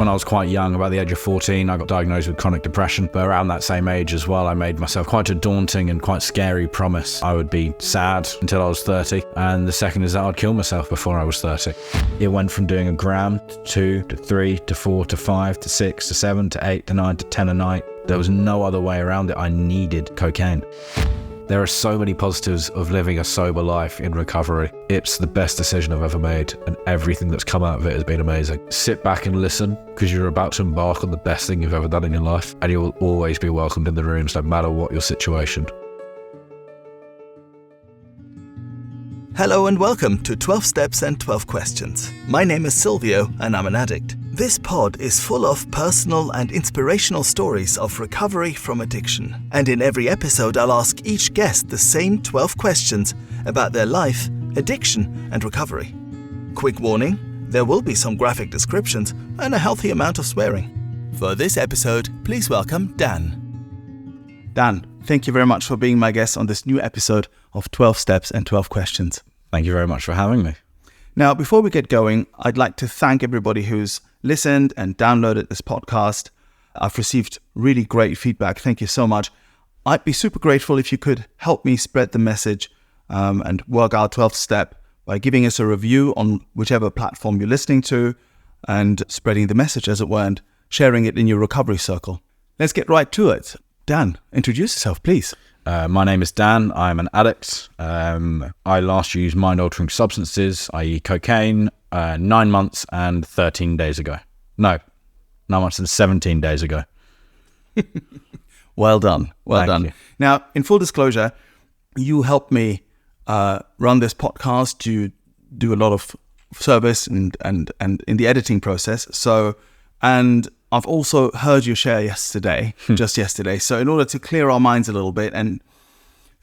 When I was quite young, about the age of 14, I got diagnosed with chronic depression. But around that same age as well, I made myself quite a daunting and quite scary promise. I would be sad until I was 30. And the second is that I'd kill myself before I was 30. It went from doing a gram to 2 to 3 to 4 to 5 to 6 to 7 to 8 to 9 to 10 a night. There was no other way around it. I needed cocaine. There are so many positives of living a sober life in recovery. It's the best decision I've ever made, and everything that's come out of it has been amazing. Sit back and listen, because you're about to embark on the best thing you've ever done in your life, and you will always be welcomed in the rooms, no matter what your situation. Hello and welcome to 12 Steps and 12 Questions. My name is Silvio and I'm an addict. This pod is full of personal and inspirational stories of recovery from addiction. And in every episode I'll ask each guest the same 12 questions about their life, addiction and recovery. Quick warning, there will be some graphic descriptions and a healthy amount of swearing. For this episode, please welcome Dan. Dan, thank you very much for being my guest on this new episode of 12 Steps and 12 Questions. Thank you very much for having me. Now, before we get going, I'd like to thank everybody who's listened and downloaded this podcast. I've received really great feedback. Thank you so much. I'd be super grateful if you could help me spread the message and work our 12th step by giving us a review on whichever platform you're listening to and spreading the message, as it were, and sharing it in your recovery circle. Let's get right to it. Dan, introduce yourself, please. My name is Dan. I'm an addict. I last used mind-altering substances, i.e. cocaine, 9 months and 13 days ago. No, 9 months and 17 days ago. Well done. Well Thank done. you. Now, in full disclosure, you helped me run this podcast. You do a lot of service and in the editing process. And I've also heard you share yesterday, just yesterday. So in order to clear our minds a little bit, and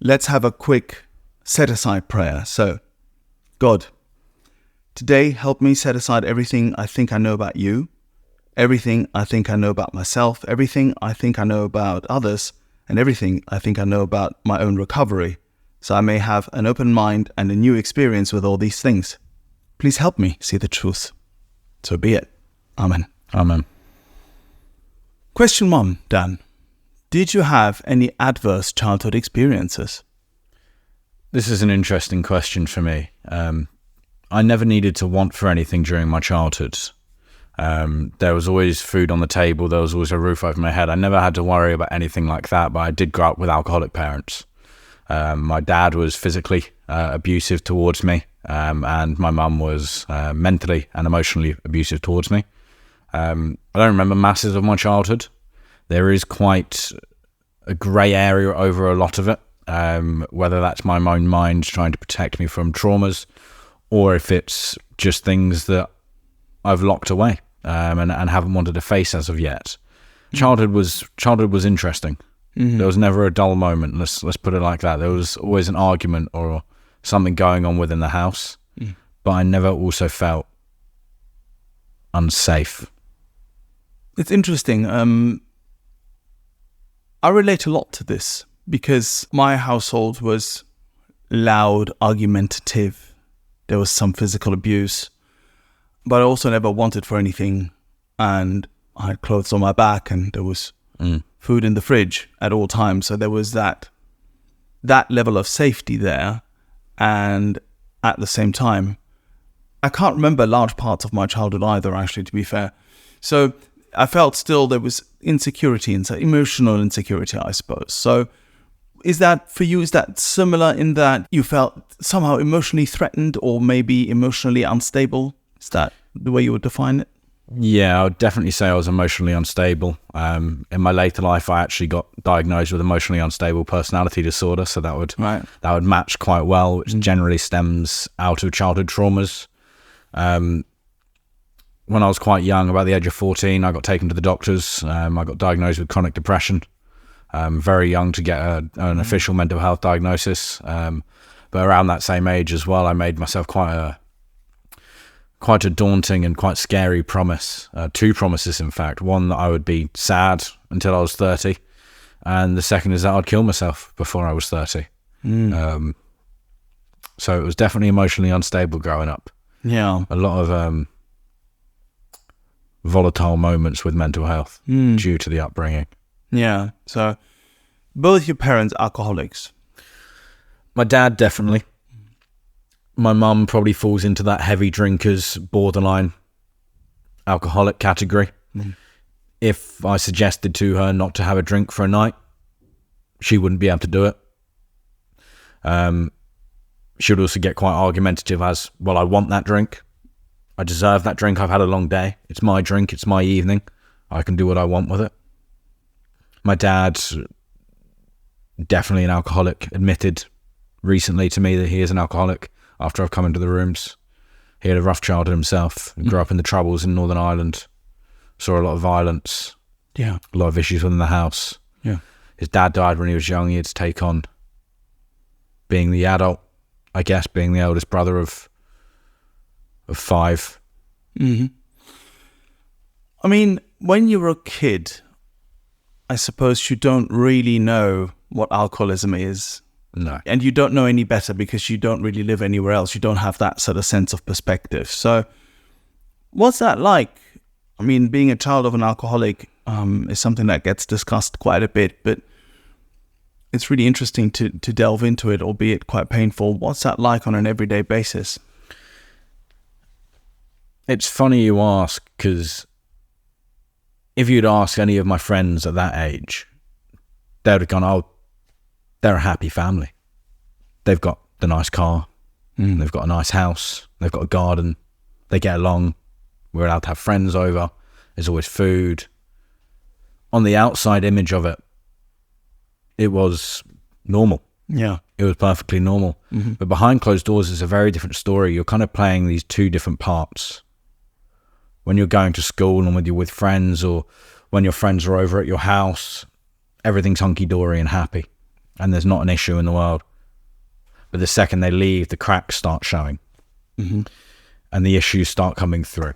let's have a quick set-aside prayer. So, God, today help me set aside everything I think I know about you, everything I think I know about myself, everything I think I know about others, and everything I think I know about my own recovery, so I may have an open mind and a new experience with all these things. Please help me see the truth. So be it. Amen. Amen. Question 1, Dan. Did you have any adverse childhood experiences? This is an interesting question for me. I never needed to want for anything during my childhood. There was always food on the table. There was always a roof over my head. I never had to worry about anything like that, but I did grow up with alcoholic parents. My dad was physically abusive towards me, and my mum was mentally and emotionally abusive towards me. I don't remember masses of my childhood. There is quite a grey area over a lot of it, whether that's my own mind trying to protect me from traumas, or if it's just things that I've locked away and haven't wanted to face as of yet. Childhood was interesting. Mm-hmm. There was never a dull moment. Let's put it like that. There was always an argument or something going on within the house, but I never also felt unsafe. It's interesting. I relate a lot to this because my household was loud, argumentative. There was some physical abuse, but I also never wanted for anything. And I had clothes on my back and there was food in the fridge at all times. So there was that level of safety there. And at the same time, I can't remember large parts of my childhood either, actually, to be fair. So I felt still there was insecurity, emotional insecurity, I suppose. So is that, for you, is that similar in that you felt somehow emotionally threatened or maybe emotionally unstable? Is that the way you would define it? Yeah, I would definitely say I was emotionally unstable. In my later life, I actually got diagnosed with emotionally unstable personality disorder, so that would match quite well, which generally stems out of childhood traumas. When I was quite young, about the age of 14, I got taken to the doctors. I got diagnosed with chronic depression. Very young to get an official mental health diagnosis. But around that same age as well, I made myself quite a daunting and quite scary promise. 2 promises, in fact. One, that I would be sad until I was 30. And the second is that I'd kill myself before I was 30. So it was definitely emotionally unstable growing up. Yeah. A lot of volatile moments with mental health due to the upbringing. Yeah. So both your parents alcoholics. My dad, definitely. My mum probably falls into that heavy drinkers, borderline alcoholic category. If I suggested to her not to have a drink for a night, she wouldn't be able to do it. She would also get quite argumentative as, well, I want that drink. I deserve that drink. I've had a long day. It's my drink. It's my evening. I can do what I want with it. My dad's definitely an alcoholic, admitted recently to me that he is an alcoholic after I've come into the rooms. He had a rough childhood himself. Grew up in the Troubles in Northern Ireland. Saw a lot of violence. Yeah. A lot of issues within the house. Yeah. His dad died when he was young. He had to take on being the adult, I guess, being the eldest brother of 5. I mean, when you were a kid, I suppose you don't really know what alcoholism is. No. And you don't know any better because you don't really live anywhere else. You don't have that sort of sense of perspective. So what's that like? I mean, being a child of an alcoholic is something that gets discussed quite a bit, but it's really interesting to delve into it, albeit quite painful. What's that like on an everyday basis? It's funny you ask, because if you'd ask any of my friends at that age, they would have gone, oh, they're a happy family. They've got the nice car, they've got a nice house, they've got a garden, they get along, we're allowed to have friends over, there's always food. On the outside image of it, it was normal. Yeah. It was perfectly normal. But behind closed doors is a very different story. You're kind of playing these two different parts. When you're going to school and when you're with friends, or when your friends are over at your house, everything's hunky-dory and happy, and there's not an issue in the world. But the second they leave, the cracks start showing, and the issues start coming through.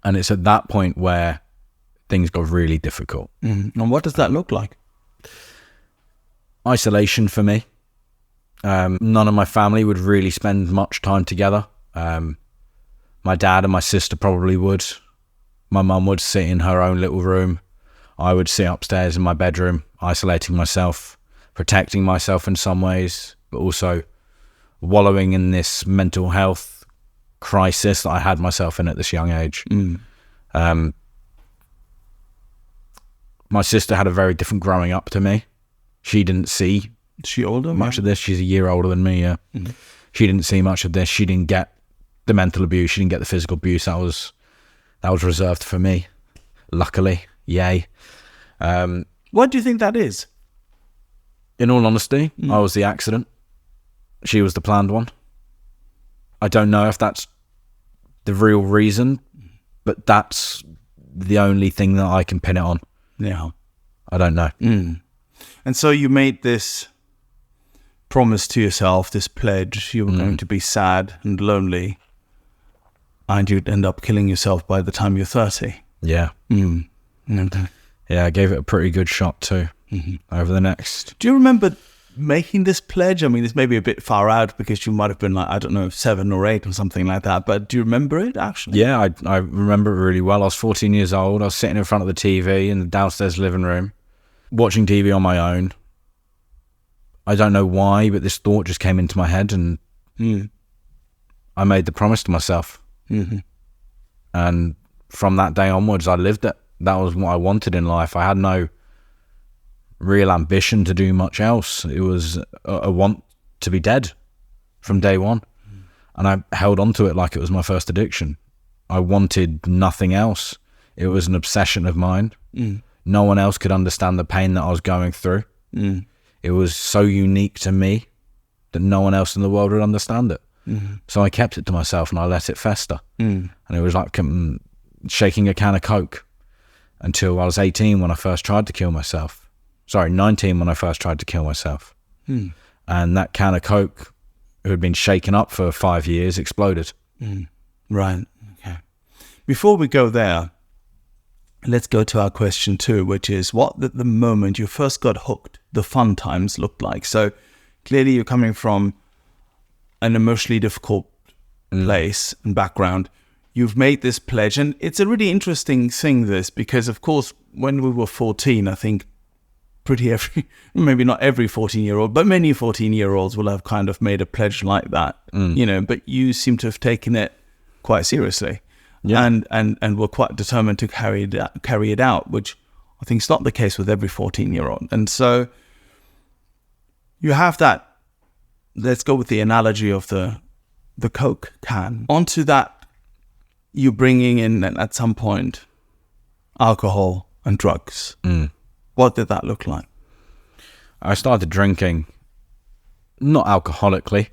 And it's at that point where things got really difficult. And what does that look like? Isolation for me. None of my family would really spend much time together. My dad and my sister probably would. My mum would sit in her own little room. I would sit upstairs in my bedroom, isolating myself, protecting myself in some ways, but also wallowing in this mental health crisis that I had myself in at this young age. My sister had a very different growing up to me. She didn't see Is she older? much of this. She's a year older than me, yeah. She didn't see much of this. She didn't get the mental abuse. She didn't get the physical abuse. That was reserved for me, luckily. Yay. What do you think that is? In all honesty, I was the accident. She was the planned one. I don't know if that's the real reason, but that's the only thing that I can pin it on. Yeah. I don't know. And so you made this promise to yourself, this pledge, you were going to be sad and lonely, and you'd end up killing yourself by the time you're 30. Yeah. Okay. Yeah, I gave it a pretty good shot too, over the next. Do you remember making this pledge? I mean, this may be a bit far out because you might have been like, I don't know, 7 or 8 or something like that, but do you remember it actually? Yeah, I remember it really well. I was 14 years old. I was sitting in front of the TV in the downstairs living room, watching TV on my own. I don't know why, but this thought just came into my head, and I made the promise to myself. And from that day onwards, I lived it. That was what I wanted in life. I had no real ambition to do much else. It was a want to be dead from day one. And I held on to it like it was my first addiction. I wanted nothing else. It was an obsession of mine. No one else could understand the pain that I was going through. It was so unique to me that no one else in the world would understand it. So I kept it to myself and I let it fester. And it was like shaking a can of Coke until I was 18 when I first tried to kill myself. Sorry, 19 when I first tried to kill myself. And that can of Coke, who had been shaken up for 5 years, exploded. Right. Okay. Before we go there, let's go to our question 2, which is what did the moment you first got hooked, the fun times looked like? So clearly you're coming from an emotionally difficult place and background. you've made this pledge. And it's a really interesting thing, this, because, of course, when we were 14, I think maybe not every 14-year-old, but many 14-year-olds will have kind of made a pledge like that, but you seem to have taken it quite seriously, and were quite determined to carry it out, which I think is not the case with every 14-year-old. And so you have that, let's go with the analogy of the Coke can. Onto that, you're bringing in, at some point, alcohol and drugs. What did that look like? I started drinking, not alcoholically,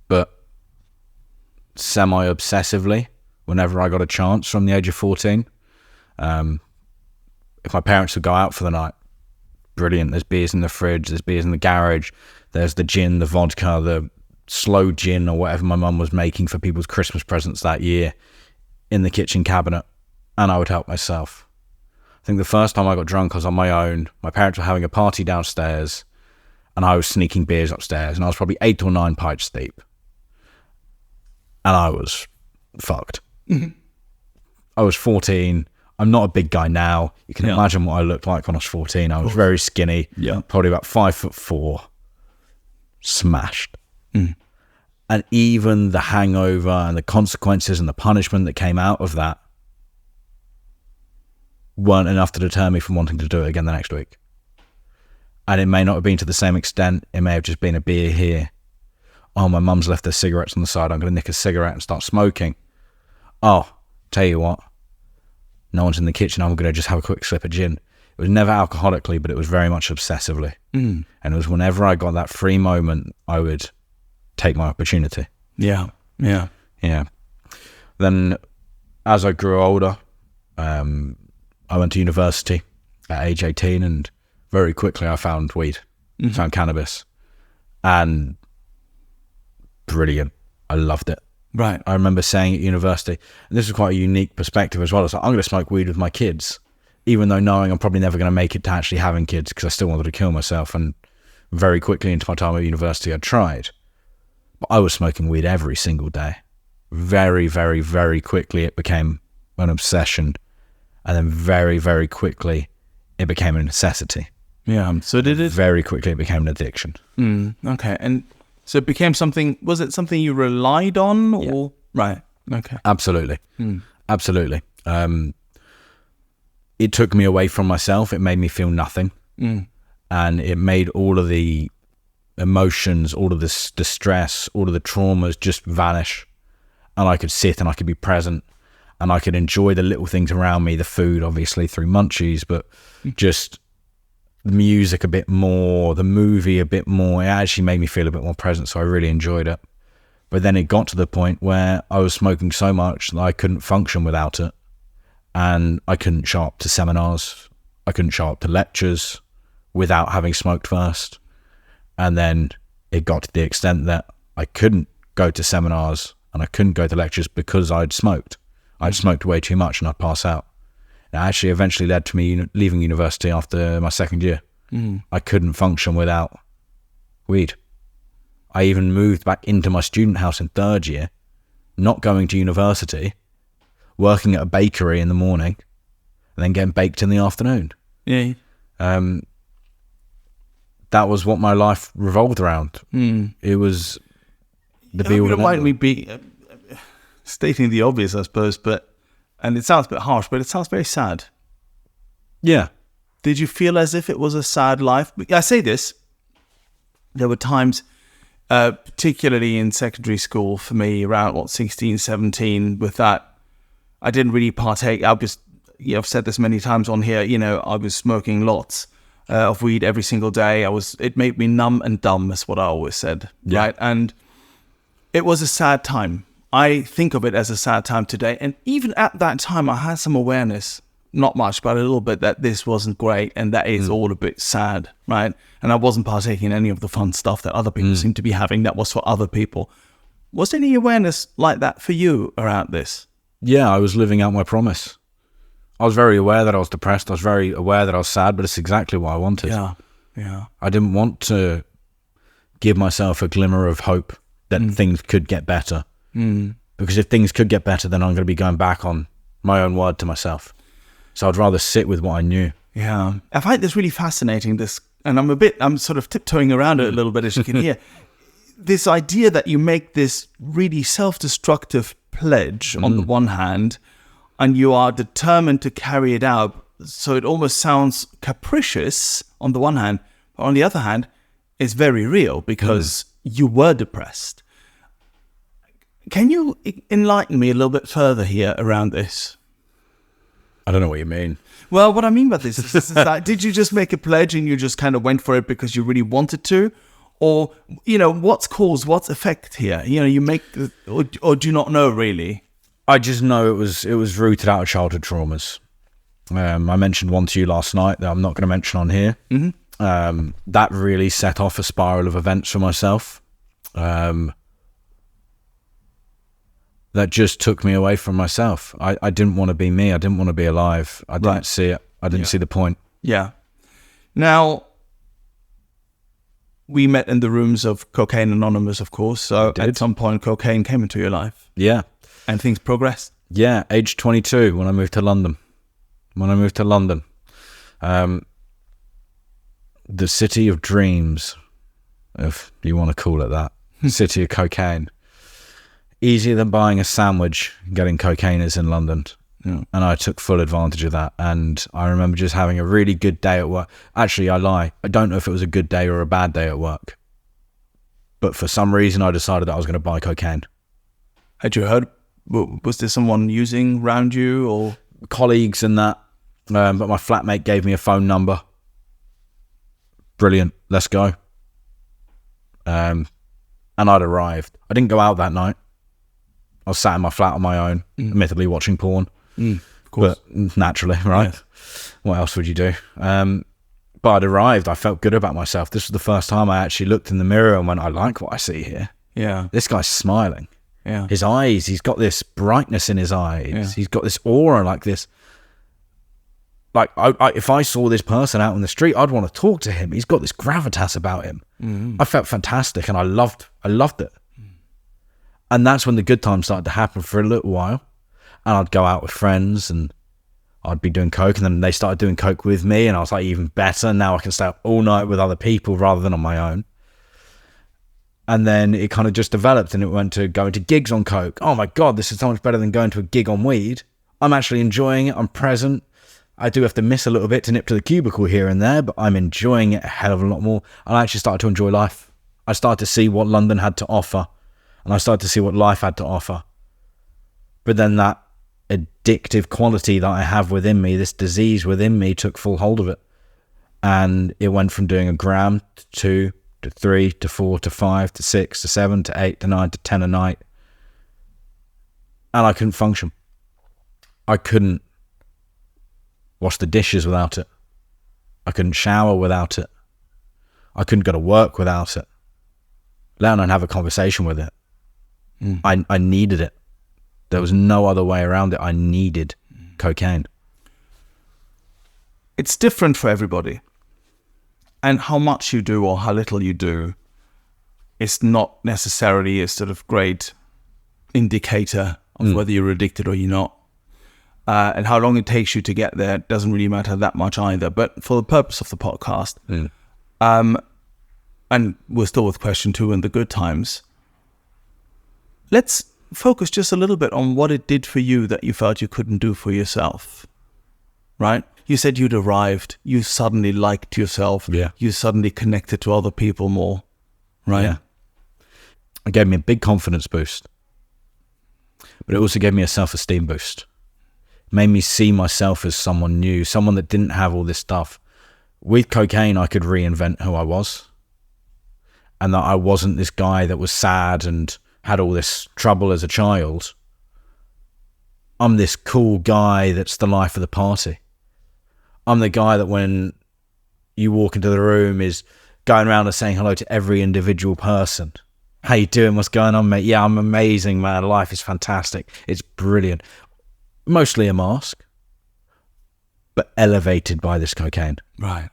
but semi-obsessively whenever I got a chance from the age of 14. If my parents would go out for the night, brilliant. There's beers in the fridge, there's beers in the garage, there's the gin, the vodka, the slow gin or whatever my mum was making for people's Christmas presents that year in the kitchen cabinet, and I would help myself. I think the first time I got drunk, I was on my own. My parents were having a party downstairs, and I was sneaking beers upstairs, and I was probably 8 or 9 pints deep. And I was fucked. I was 14. I'm not a big guy now. You can imagine what I looked like when I was 14. I was very skinny, probably about 5'4", smashed. And even the hangover and the consequences and the punishment that came out of that weren't enough to deter me from wanting to do it again the next week. And it may not have been to the same extent. It may have just been a beer here. Oh, my mum's left her cigarettes on the side. I'm going to nick a cigarette and start smoking. Oh, tell you what, no one's in the kitchen. I'm going to just have a quick slip of gin. It was never alcoholically, but it was very much obsessively. And it was whenever I got that free moment, I would take my opportunity. Yeah. Then as I grew older, I went to university at age 18, and very quickly I found weed, found cannabis, and brilliant. I loved it. Right. I remember saying at university, and this is quite a unique perspective as well. It's like, I'm going to smoke weed with my kids, even though knowing I'm probably never going to make it to actually having kids, because I still wanted to kill myself. And very quickly into my time at university, I tried. But I was smoking weed every single day. Very, very, very quickly it became an obsession. And then very, very quickly it became a necessity. Yeah. So did it? Very quickly it became an addiction. Okay. And so it became something, was it something you relied on? Or right. Okay. Absolutely. Absolutely. It took me away from myself. It made me feel nothing. And it made all of the emotions, all of the distress, all of the traumas just vanish. And I could sit and I could be present, and I could enjoy the little things around me, the food, obviously, through munchies, but just the music a bit more, the movie a bit more. It actually made me feel a bit more present, so I really enjoyed it. But then it got to the point where I was smoking so much that I couldn't function without it. And I couldn't show up to seminars. I couldn't show up to lectures without having smoked first. And then it got to the extent that I couldn't go to seminars and I couldn't go to lectures because I'd smoked. I'd smoked way too much and I'd pass out. It actually eventually led to me leaving university after my second year. I couldn't function without weed. I even moved back into my student house in third year, not going to university, working at a bakery in the morning, and then getting baked in the afternoon. Yeah. That was what my life revolved around. It was the be all and end all. Might we be stating the obvious, I suppose, and it sounds a bit harsh, but it sounds very sad. Yeah. Did you feel as if it was a sad life? I say this, there were times, particularly in secondary school for me, around 16, 17, with that, I didn't really partake. I've said this many times on here, I was smoking lots of weed every single day. It made me numb and dumb, is what I always said, right? And it was a sad time. I think of it as a sad time today. And even at that time, I had some awareness, not much, but a little bit, that this wasn't great and that is all a bit sad, right? And I wasn't partaking in any of the fun stuff that other people seem to be having. That was for other people. Was there any awareness like that for you around this? Yeah, I was living out my promise. I was very aware that I was depressed. I was very aware that I was sad, but it's exactly what I wanted. Yeah. I didn't want to give myself a glimmer of hope that things could get better. Because if things could get better, then I'm going to be going back on my own word to myself. So I'd rather sit with what I knew. Yeah. I find this really fascinating, and I'm sort of tiptoeing around it a little bit, as you can hear. This idea that you make this really self-destructive pledge on the one hand, and you are determined to carry it out. So it almost sounds capricious on the one hand, but on the other hand, it's very real because you were depressed. Can you enlighten me a little bit further here around this? I don't know what you mean. Well, what I mean by this is that, did you just make a pledge and you just kind of went for it because you really wanted to? Or, what's cause, what's effect here? You make, or do you not know really? I just know it was rooted out of childhood traumas. I mentioned one to you last night that I'm not going to mention on here. Mm-hmm. That really set off a spiral of events for myself. That just took me away from myself. I didn't want to be me. I didn't want to be alive. I didn't see it. I didn't see the point. Yeah. Now, we met in the rooms of Cocaine Anonymous, of course. So at some point, cocaine came into your life. Yeah. And things progressed. Yeah. Age 22 when I moved to London. The city of dreams, if you want to call it that. City of cocaine. Easier than buying a sandwich, getting cocaine is in London. Yeah. And I took full advantage of that. And I remember just having a really good day at work. Actually, I lie. I don't know if it was a good day or a bad day at work. But for some reason, I decided that I was going to buy cocaine. Had you heard? Was there someone using around you or? Colleagues and that. But my flatmate gave me a phone number. Brilliant. Let's go. And I'd arrived. I didn't go out that night. I was sat in my flat on my own, admittedly watching porn. Of course. But naturally, right? Yes. What else would you do? But I'd arrived. I felt good about myself. This was the first time I actually looked in the mirror and went, I like what I see here. Yeah. This guy's smiling. Yeah. His eyes, he's got this brightness in his eyes. Yeah. He's got this aura like this. Like, if I saw this person out on the street, I'd want to talk to him. He's got this gravitas about him. I felt fantastic and I loved it. And that's when the good times started to happen for a little while. And I'd go out with friends and I'd be doing coke, and then they started doing coke with me, and I was like, even better. Now I can stay up all night with other people rather than on my own. And then it kind of just developed, and it went to going to gigs on coke. Oh my God, this is so much better than going to a gig on weed. I'm actually enjoying it. I'm present. I do have to miss a little bit to nip to the cubicle here and there, but I'm enjoying it a hell of a lot more. And I actually started to enjoy life. I started to see what London had to offer. And I started to see what life had to offer. But then that addictive quality that I have within me, this disease within me, took full hold of it. And it went from doing a gram to 2 to 3 to 4 to 5 to 6 to 7 to 8 to 9 to 10 a night. And I couldn't function. I couldn't wash the dishes without it. I couldn't shower without it. I couldn't go to work without it. Let alone have a conversation with it. I needed it. There was no other way around it. I needed cocaine. It's different for everybody. And how much you do or how little you do is not necessarily a sort of great indicator of whether you're addicted or you're not. And how long it takes you to get there doesn't really matter that much either. But for the purpose of the podcast, and we're still with question 2 in the good times, let's focus just a little bit on what it did for you that you felt you couldn't do for yourself, right? You said you'd arrived, you suddenly liked yourself, you suddenly connected to other people more, right? Yeah. It gave me a big confidence boost, but it also gave me a self-esteem boost. It made me see myself as someone new, someone that didn't have all this stuff. With cocaine, I could reinvent who I was, and that I wasn't this guy that was sad and had all this trouble as a child. I'm this cool guy that's the life of the party. I'm the guy that when you walk into the room is going around and saying hello to every individual person. How you doing? What's going on, mate? Yeah, I'm amazing, man. Life is fantastic. It's brilliant. Mostly a mask, but elevated by this cocaine. Right.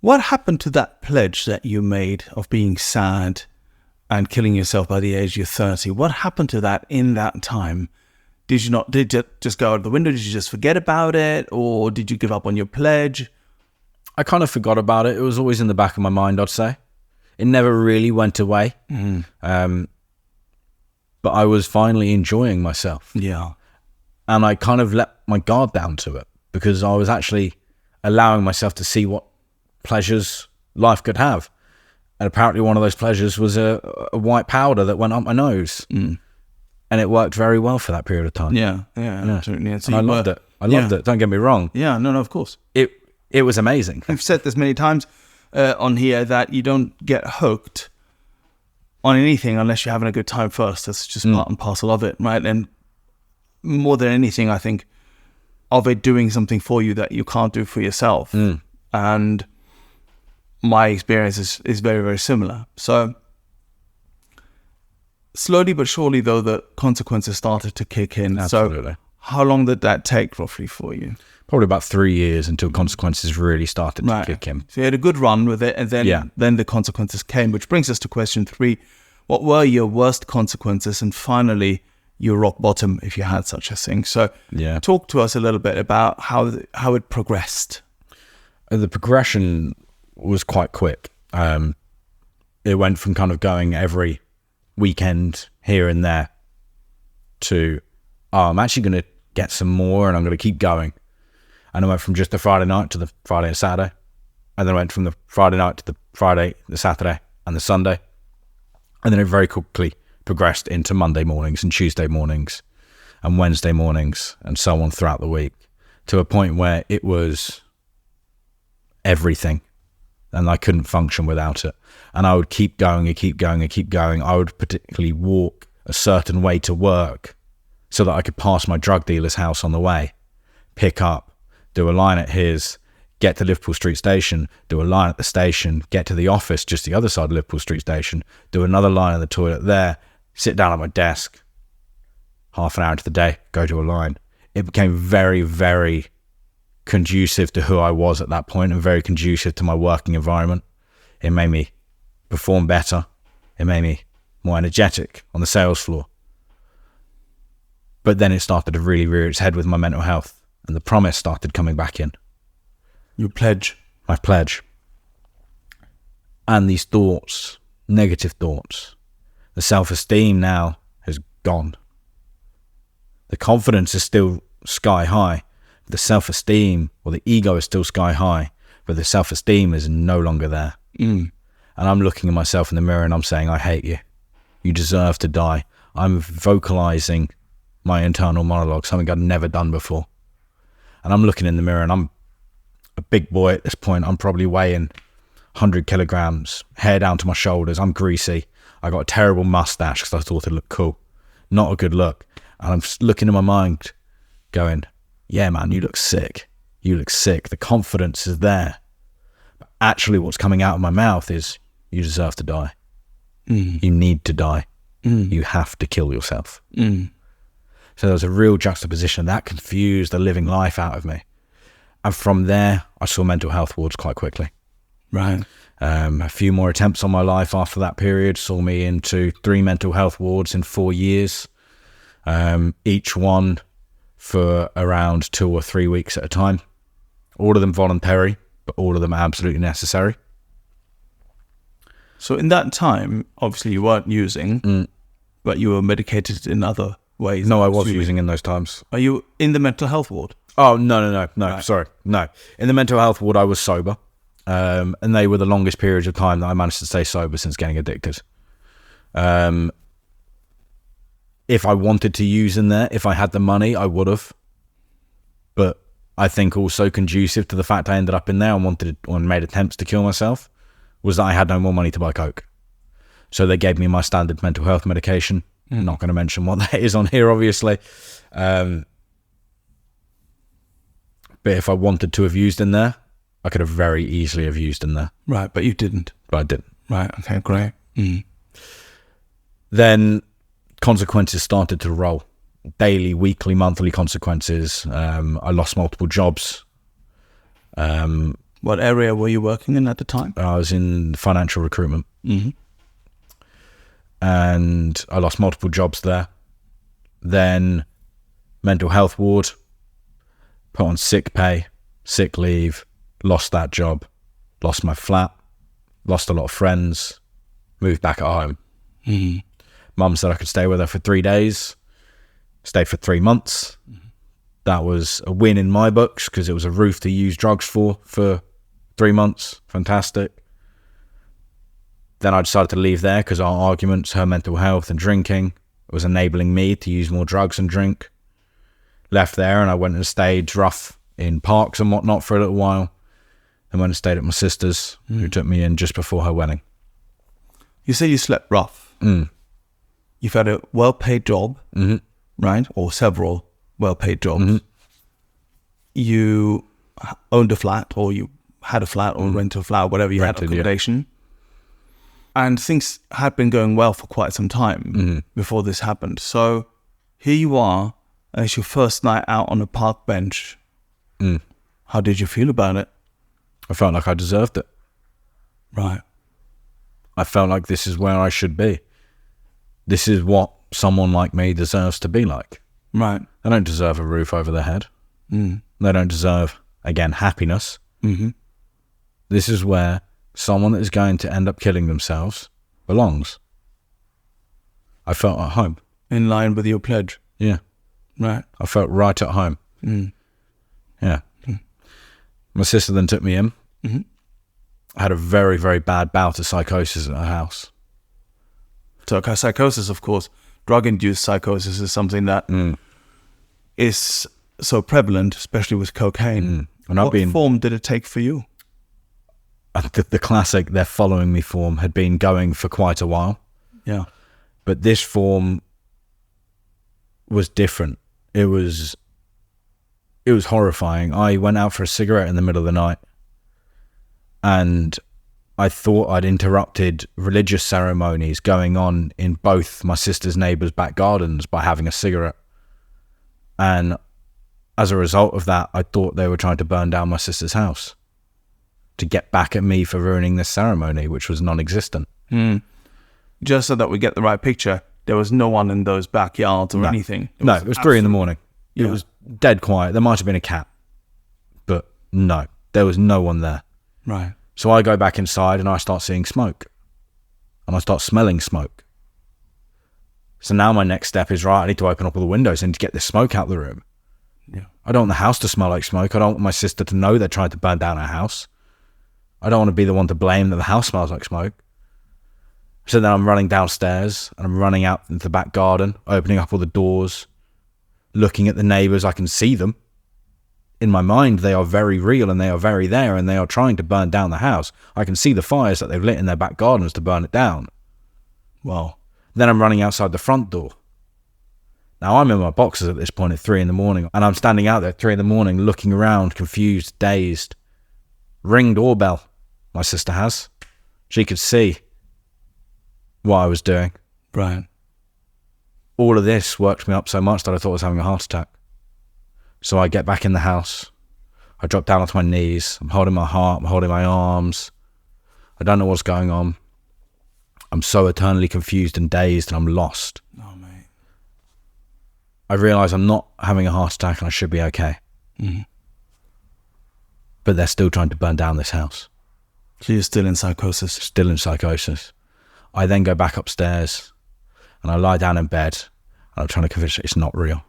What happened to that pledge that you made of being sad and killing yourself by the age you're 30. What happened to that in that time? Did you just go out the window? Did you just forget about it? Or did you give up on your pledge? I kind of forgot about it. It was always in the back of my mind, I'd say. It never really went away. But I was finally enjoying myself. Yeah. And I kind of let my guard down to it because I was actually allowing myself to see what pleasures life could have. And apparently one of those pleasures was a white powder that went up my nose. And it worked very well for that period of time. Yeah. Absolutely. And I loved it. I loved it. Don't get me wrong. Yeah, no, of course. It was amazing. I've said this many times on here that you don't get hooked on anything unless you're having a good time first. That's just part and parcel of it, right? And more than anything, I think of it doing something for you that you can't do for yourself. And my experience is very, very similar. So slowly but surely, though, the consequences started to kick in. Absolutely. So how long did that take roughly for you? Probably about 3 years until consequences really started to kick in. So you had a good run with it, and then the consequences came, which brings us to question 3. What were your worst consequences? And finally, your rock bottom, if you had such a thing. So talk to us a little bit about how it progressed. The progression was quite quick. It went from kind of going every weekend here and there to, I'm actually going to get some more and I'm going to keep going. And I went from just the Friday night to the Friday and Saturday. And then I went from the Friday night to the Friday, the Saturday and the Sunday. And then it very quickly progressed into Monday mornings and Tuesday mornings and Wednesday mornings and so on throughout the week, to a point where it was everything and I couldn't function without it. And I would keep going and keep going and keep going. I would particularly walk a certain way to work so that I could pass my drug dealer's house on the way, pick up, do a line at his, get to Liverpool Street Station, do a line at the station, get to the office just the other side of Liverpool Street Station, do another line in the toilet there, sit down at my desk, half an hour into the day, go to a line. It became very, very conducive to who I was at that point and very conducive to my working environment. It made me perform better. It made me more energetic on the sales floor. But then it started to really rear its head with my mental health, and the promise started coming back in. Your pledge. My pledge. And these thoughts, negative thoughts. The self-esteem now has gone. The confidence is still sky high. The self-esteem or the ego is still sky high, but the self-esteem is no longer there. And I'm looking at myself in the mirror and I'm saying, I hate you. You deserve to die. I'm vocalizing my internal monologue, something I'd never done before. And I'm looking in the mirror and I'm a big boy at this point. I'm probably weighing 100 kilograms, hair down to my shoulders. I'm greasy. I got a terrible mustache because I thought it looked cool. Not a good look. And I'm just looking in my mind going, yeah, man, you look sick. You look sick. The confidence is there. But actually what's coming out of my mouth is, you deserve to die. You need to die. You have to kill yourself. So there was a real juxtaposition that confused the living life out of me. And from there, I saw mental health wards quite quickly. Right. A few more attempts on my life after that period saw me into 3 mental health wards in 4 years. Each one for around 2 or 3 weeks at a time. All of them voluntary, but all of them absolutely necessary. So in that time, obviously you weren't using, but you were medicated in other ways. No, I was using in those times. Are you in the mental health ward? Oh, no, Right. Sorry. No. In the mental health ward, I was sober. And they were the longest periods of time that I managed to stay sober since getting addicted. If I wanted to use in there, if I had the money, I would have. But I think also conducive to the fact I ended up in there and made attempts to kill myself was that I had no more money to buy coke. So they gave me my standard mental health medication. I'm not going to mention what that is on here, obviously. But if I wanted to have used in there, I could have very easily have used in there. Right, but you didn't. But I didn't. Right, okay, great. Then consequences started to roll. Daily, weekly, monthly consequences. I lost multiple jobs. What area were you working in at the time? I was in financial recruitment. and I lost multiple jobs there. Then mental health ward, put on sick pay, sick leave, lost that job, lost my flat, lost a lot of friends, moved back at home. Mum said I could stay with her for 3 days, stayed for 3 months. That was a win in my books because it was a roof to use drugs for 3 months. Fantastic. Then I decided to leave there because our arguments, her mental health and drinking was enabling me to use more drugs and drink. Left there and I went and stayed rough in parks and whatnot for a little while. And went and stayed at my sister's, who took me in just before her wedding. You say you slept rough. You've had a well-paid job, right? Or several well-paid jobs. You owned a flat, or you had a flat, or rented a flat, whatever you Rented, had accommodation. And things had been going well for quite some time before this happened. So here you are, and it's your first night out on a park bench. How did you feel about it? I felt like I deserved it. Right. I felt like this is where I should be. This is what someone like me deserves to be like. Right. They don't deserve a roof over their head. They don't deserve, again, happiness. This is where someone that is going to end up killing themselves belongs. I felt at home. In line with your pledge. Yeah. Right. I felt right at home. Yeah. My sister then took me in. I had a very, very bad bout of psychosis at her house. So psychosis, of course, drug-induced psychosis is something that is so prevalent, especially with cocaine. And what form did it take for you? The classic "they're following me" form had been going for quite a while. Yeah. But this form was different. It was horrifying. I went out for a cigarette in the middle of the night, and I thought I'd interrupted religious ceremonies going on in both my sister's neighbours' back gardens by having a cigarette. And as a result of that, I thought they were trying to burn down my sister's house to get back at me for ruining this ceremony, which was non-existent. Just so that we get the right picture, there was no one in those backyards or anything. It was 3 a.m. It was dead quiet. There might have been a cat, but no, there was no one there. Right. So I go back inside and I start seeing smoke, and I start smelling smoke. So now my next step is, right, I need to open up all the windows and to get this smoke out of the room. Yeah. I don't want the house to smell like smoke. I don't want my sister to know they're trying to burn down our house. I don't want to be the one to blame that the house smells like smoke. So then I'm running downstairs and I'm running out into the back garden, opening up all the doors, looking at the neighbours. I can see them. In my mind, they are very real and they are very there and they are trying to burn down the house. I can see the fires that they've lit in their back gardens to burn it down. Wow. Then I'm running outside the front door. Now I'm in my boxers at this point at 3 a.m, and I'm standing out there at 3 a.m, looking around, confused, dazed. Ring doorbell, my sister has. She could see what I was doing. Right. All of this worked me up so much that I thought I was having a heart attack. So I get back in the house. I drop down onto my knees. I'm holding my heart. I'm holding my arms. I don't know what's going on. I'm so eternally confused and dazed and I'm lost. Oh, mate. I realise I'm not having a heart attack and I should be okay. But they're still trying to burn down this house. So you're still in psychosis? Still in psychosis. I then go back upstairs and I lie down in bed and I'm trying to convince it's not real.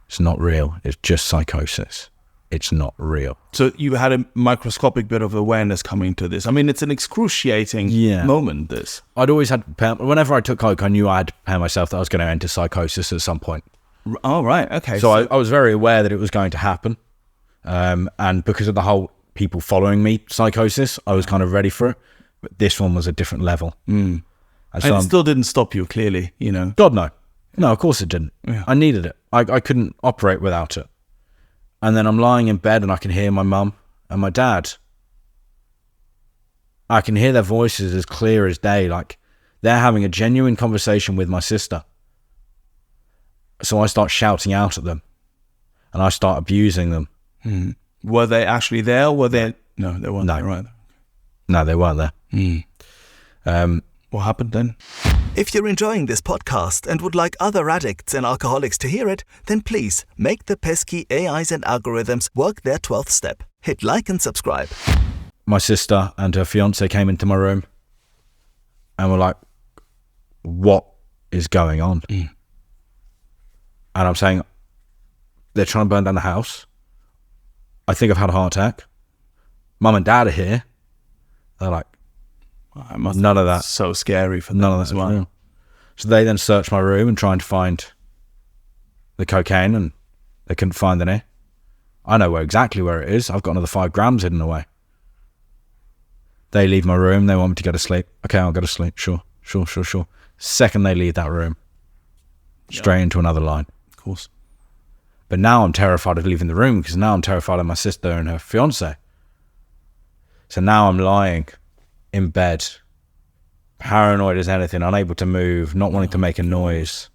It's not real. It's just psychosis. It's not real. So you had a microscopic bit of awareness coming to this. I mean, it's an excruciating moment, this. I'd always had to prepare, whenever I took coke, I knew I had to prepare myself that I was going to enter psychosis at some point. Oh, right. Okay. So I was very aware that it was going to happen. And because of the whole people following me psychosis, I was kind of ready for it. But this one was a different level. And so it still didn't stop you, clearly, you know. God, no. No, of course it didn't. Yeah. I needed it. I couldn't operate without it. And then I'm lying in bed and I can hear my mum and my dad. I can hear their voices as clear as day, like they're having a genuine conversation with my sister. So I start shouting out at them and I start abusing them. Were they actually there? Were they? No, they weren't. No. There, right. No, they weren't there. What happened then? If you're enjoying this podcast and would like other addicts and alcoholics to hear it, then please make the pesky AIs and algorithms work their 12th step. Hit like and subscribe. My sister and her fiance came into my room and were like, what is going on? And I'm saying, they're trying to burn down the house. I think I've had a heart attack. Mum and Dad are here. They're like, none of that. So scary for them. None of that as well. So they then searched my room and tried to find the cocaine, and they couldn't find any. I know exactly where it is. I've got another 5 grams hidden away. They leave my room. They want me to go to sleep. Okay, I'll go to sleep. Sure. Second they leave that room, straight into another line. Of course. But now I'm terrified of leaving the room, because now I'm terrified of my sister and her fiance. So now I'm lying in bed, paranoid as anything, unable to move, not wanting to make a noise,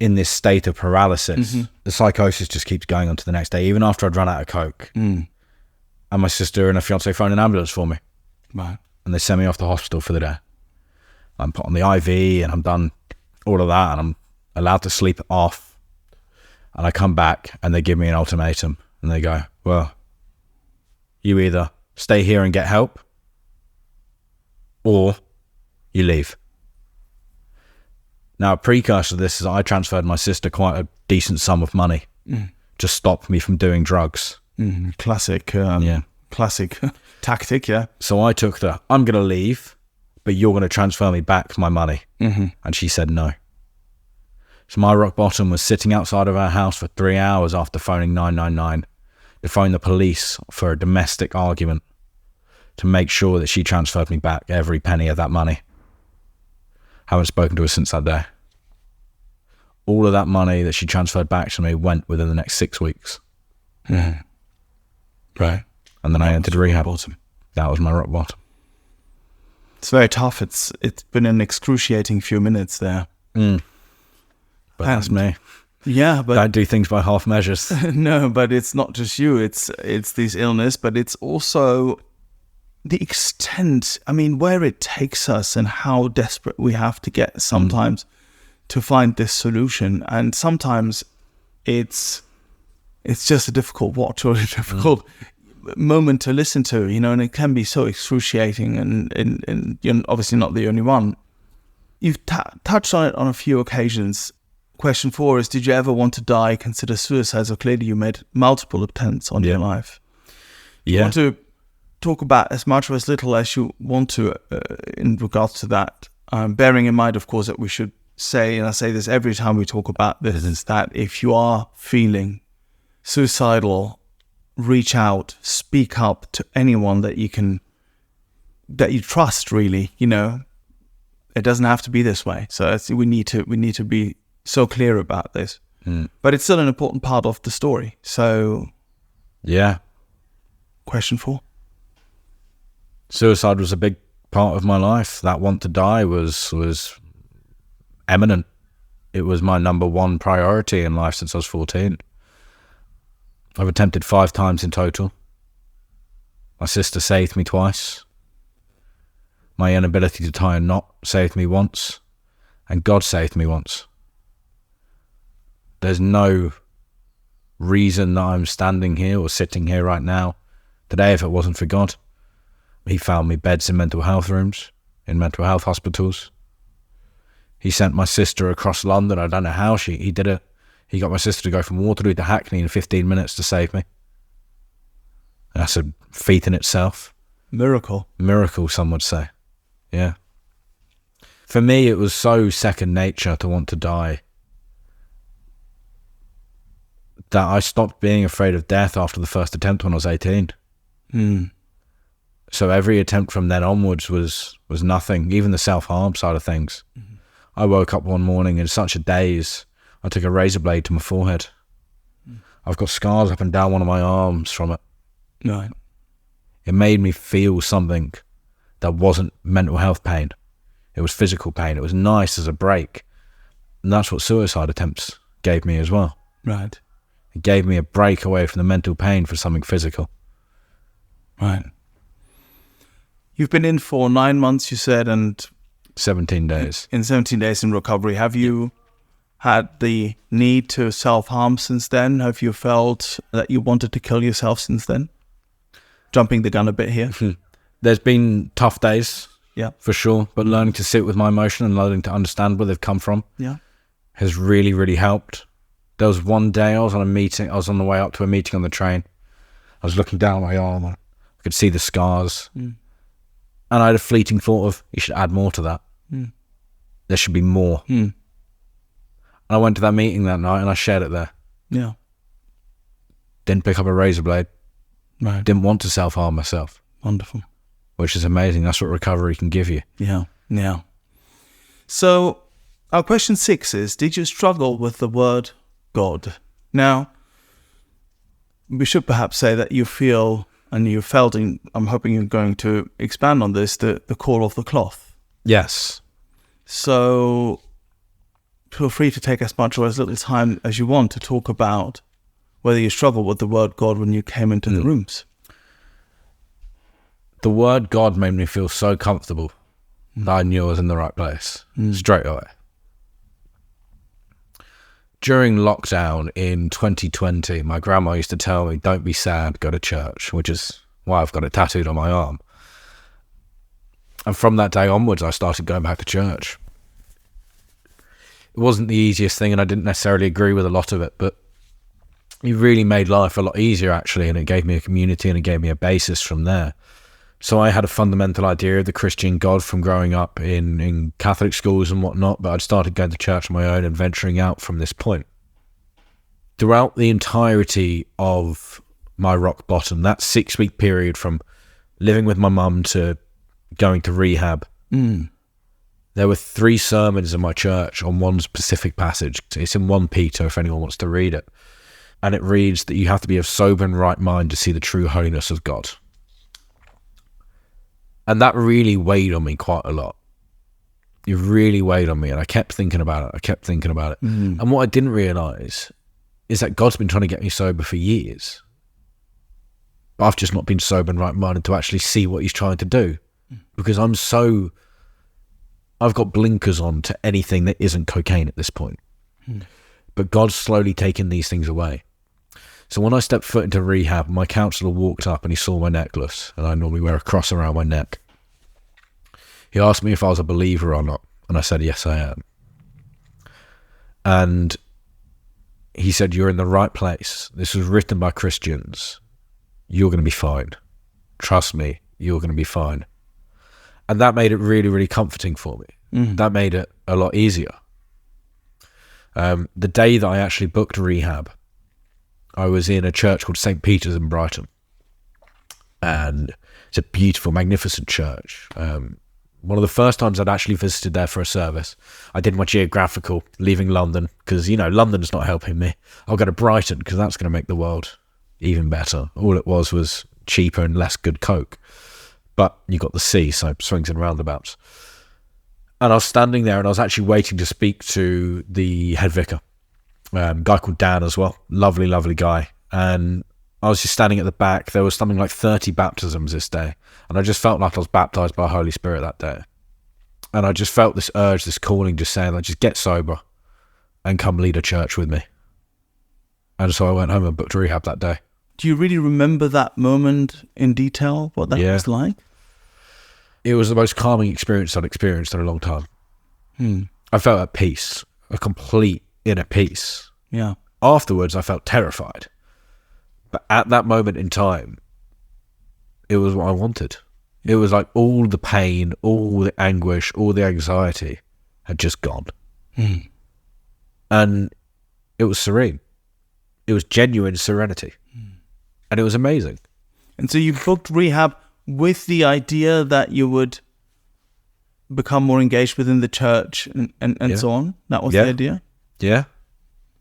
in this state of paralysis. The psychosis just keeps going on to the next day, even after I'd run out of coke. And my sister and her fiance phoned an ambulance for me. Right. And they sent me off to hospital for the day. I'm put on the IV and I'm done all of that, and I'm allowed to sleep off. And I come back and they give me an ultimatum, and they go, well, you either stay here and get help, or you leave. Now, a precursor to this is I transferred my sister quite a decent sum of money to stop me from doing drugs. Classic tactic, yeah. So I took I'm going to leave, but you're going to transfer me back my money. And she said no. So my rock bottom was sitting outside of our house for 3 hours after phoning 999 to phone the police for a domestic argument to make sure that she transferred me back every penny of that money. Haven't spoken to her since that day. All of that money that she transferred back to me went within the next 6 weeks. Right. And then I entered rehab. That was my rock bottom. It's very tough. It's been an excruciating few minutes there. But that's me. Yeah, but don't do things by half measures. No, but it's not just you. It's this illness, but it's also the extent, where it takes us and how desperate we have to get sometimes to find this solution. And sometimes it's just a difficult watch or a difficult moment to listen to, and it can be so excruciating, and you're obviously not the only one. You've touched on it on a few occasions. Question 4 is, did you ever want to die, consider suicide? So clearly you made multiple attempts on your life. You want to talk about as much or as little as you want to in regards to that, bearing in mind, of course, that we should say, and I say this every time we talk about this, is that if you are feeling suicidal, reach out, speak up to anyone that you trust, really. It doesn't have to be this way. So we need to be so clear about this. But it's still an important part of the story. So question 4. Suicide was a big part of my life. That want to die was eminent. It was my number 1 priority in life since I was 14. I've attempted 5 times in total. My sister saved me twice. My inability to tie a knot saved me once. And God saved me once. There's no reason that I'm standing here or sitting here right now today if it wasn't for God. He found me beds in mental health rooms, in mental health hospitals. He sent my sister across London. I don't know how he did it. He got my sister to go from Waterloo to Hackney in 15 minutes to save me. That's a feat in itself. Miracle, some would say. Yeah. For me, it was so second nature to want to die that I stopped being afraid of death after the first attempt when I was 18. So every attempt from then onwards was nothing, even the self-harm side of things. I woke up one morning in such a daze, I took a razor blade to my forehead. I've got scars up and down one of my arms from it. Right. It made me feel something that wasn't mental health pain. It was physical pain. It was nice as a break. And that's what suicide attempts gave me as well. Right. It gave me a break away from the mental pain for something physical. Right. You've been in for 9 months, you said, and 17 days. In 17 days in recovery, have you had the need to self-harm since then? Have you felt that you wanted to kill yourself since then? Jumping the gun a bit here. There's been tough days, Yeah. for sure, but learning to sit with my emotion and learning to understand where they've come from Yeah. has really, really helped. There was one day I was on a meeting, I was on the way up to a meeting on the train. I was looking down my arm, I could see the scars. And I had a fleeting thought of, you should add more to that. There should be more. And I went to that meeting that night and I shared it there. Yeah. Didn't pick up a razor blade. Right. Didn't want to self-harm myself. Wonderful. Which is amazing. That's what recovery can give you. Yeah. Yeah. So our question 6 is, did you struggle with the word God? Now, we should perhaps say that you feel, and you felt, and I'm hoping you're going to expand on this, the core of the cloth. Yes. So feel free to take as much or as little time as you want to talk about whether you struggled with the word God when you came into the rooms. The word God made me feel so comfortable that I knew I was in the right place straight away. During lockdown in 2020, my grandma used to tell me, don't be sad, go to church, which is why I've got it tattooed on my arm. And from that day onwards, I started going back to church. It wasn't the easiest thing, and I didn't necessarily agree with a lot of it, but it really made life a lot easier, actually, and it gave me a community and it gave me a basis from there. So I had a fundamental idea of the Christian God from growing up in Catholic schools and whatnot, but I'd started going to church on my own and venturing out from this point. Throughout the entirety of my rock bottom, that 6-week period from living with my mum to going to rehab, there were 3 sermons in my church on one specific passage. It's in 1 Peter if anyone wants to read it. And it reads that you have to be of sober and right mind to see the true holiness of God. And that really weighed on me quite a lot. It really weighed on me, and I kept thinking about it. And what I didn't realise is that God's been trying to get me sober for years. But I've just not been sober and right-minded to actually see what he's trying to do. Because I've got blinkers on to anything that isn't cocaine at this point. But God's slowly taken these things away. So when I stepped foot into rehab, my counsellor walked up and he saw my necklace, and I normally wear a cross around my neck. He asked me if I was a believer or not, and I said, yes, I am. And he said, you're in the right place. This was written by Christians. You're going to be fine. Trust me, you're going to be fine. And that made it really, really comforting for me. That made it a lot easier. The day that I actually booked rehab, I was in a church called St. Peter's in Brighton. And it's a beautiful, magnificent church. One of the first times I'd actually visited there for a service. I did my geographical, leaving London, because, London's not helping me. I'll go to Brighton, because that's going to make the world even better. All it was cheaper and less good coke. But you got the sea, so swings and roundabouts. And I was standing there, and I was actually waiting to speak to the head vicar. Guy called Dan as well. Lovely, lovely guy. And I was just standing at the back. There was something like 30 baptisms this day. And I just felt like I was baptized by the Holy Spirit that day. And I just felt this urge, this calling, just saying, like, just get sober and come lead a church with me. And so I went home and booked rehab that day. Do you really remember that moment in detail, what that was like? It was the most calming experience I'd experienced in a long time. I felt at peace, a complete inner peace. Yeah. Afterwards, I felt terrified. But at that moment in time, it was what I wanted. It was like all the pain, all the anguish, all the anxiety had just gone. And it was serene. It was genuine serenity. And it was amazing. And so you booked rehab with the idea that you would become more engaged within the church and so on? That was the idea? Yeah,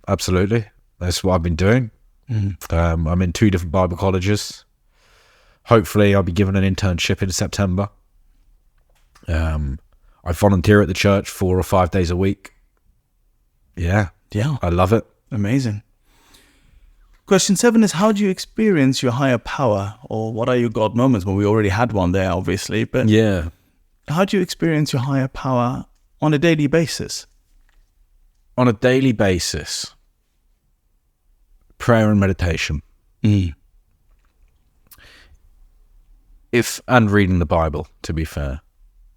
absolutely. That's what I've been doing. I'm in 2 different Bible colleges. Hopefully I'll be given an internship in September. I volunteer at the church 4 or 5 days a week. Yeah. I love it. Amazing. Question 7 is, how do you experience your higher power, or what are your God moments? Well, we already had one there, obviously, but how do you experience your higher power on a daily basis? On a daily basis, prayer and meditation. And reading the Bible, to be fair.